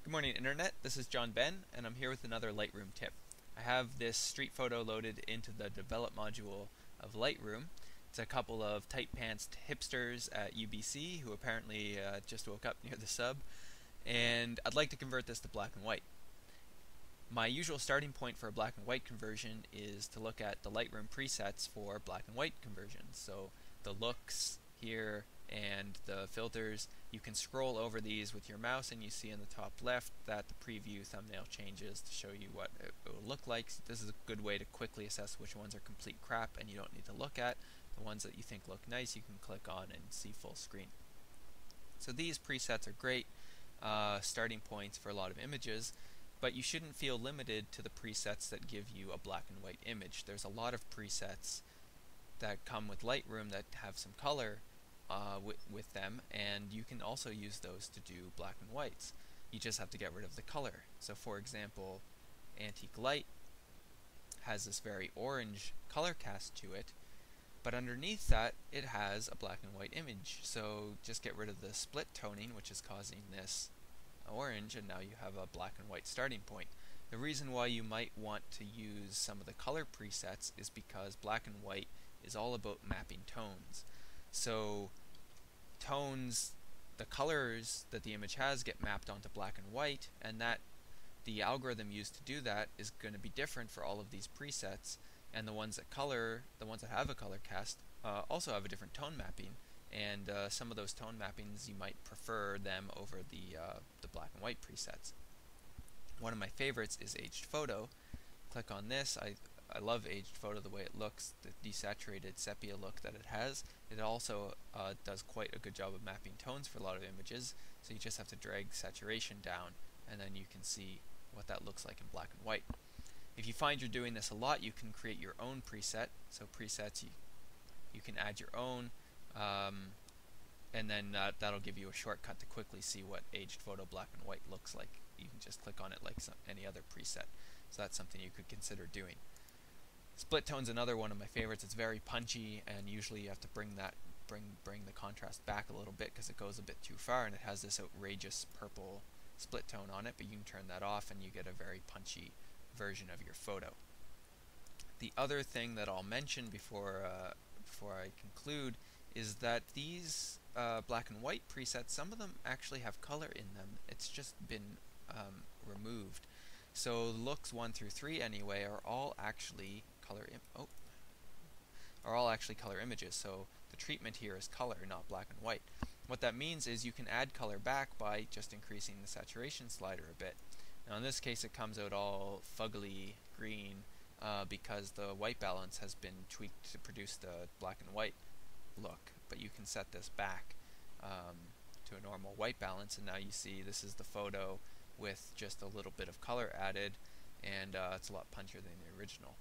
Good morning, Internet. This is John Ben, and I'm here with another Lightroom tip. I have this street photo loaded into the Develop module of Lightroom. It's a couple of tight-pants-hipsters at UBC who apparently just woke up near the sub, and I'd like to convert this to black and white. My usual starting point for a black and white conversion is to look at the Lightroom presets for black and white conversions. So the looks here and the filters, you can scroll over these with your mouse and you see in the top left that the preview thumbnail changes to show you what it will look like. This is a good way to quickly assess which ones are complete crap and you don't need to look at. The ones that you think look nice you can click on and see full screen. So these presets are great starting points for a lot of images, but you shouldn't feel limited to the presets that give you a black and white image. There's a lot of presets that come with Lightroom that have some color with them, and you can also use those to do black and whites. You just have to get rid of the color. So for example, Antique Light has this very orange color cast to it, but underneath that it has a black and white image. So just get rid of the split toning, which is causing this orange, and now you have a black and white starting point. The reason why you might want to use some of the color presets is because black and white is all about mapping tones. So tones, the colors that the image has get mapped onto black and white, and that the algorithm used to do that is going to be different for all of these presets, and the ones that have a color cast also have a different tone mapping, and some of those tone mappings you might prefer them over the black and white presets. One of my favorites is Aged Photo. Click on this. I love Aged Photo, the way it looks, the desaturated sepia look that it has. It also does quite a good job of mapping tones for a lot of images, so you just have to drag saturation down and then you can see what that looks like in black and white. If you find you're doing this a lot, you can create your own preset. So presets, you can add your own, and then that'll give you a shortcut to quickly see what Aged Photo black and white looks like. You can just click on it like any other preset. So that's something you could consider doing. Split tone's another one of my favorites. It's very punchy, and usually you have to bring the contrast back a little bit because it goes a bit too far, and it has this outrageous purple split tone on it, but you can turn that off and you get a very punchy version of your photo. The other thing that I'll mention before I conclude is that these black and white presets, some of them actually have color in them. It's just been removed. So looks 1 through 3 anyway are all actually color images. So the treatment here is color, not black and white. What that means is you can add color back by just increasing the saturation slider a bit. Now in this case it comes out all fuggly green because the white balance has been tweaked to produce the black and white look, but you can set this back to a normal white balance, and now you see this is the photo with just a little bit of color added, and it's a lot punchier than the original.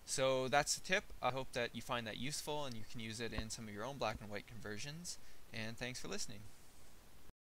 So that's the tip. I hope that you find that useful and you can use it in some of your own black and white conversions, and thanks for listening.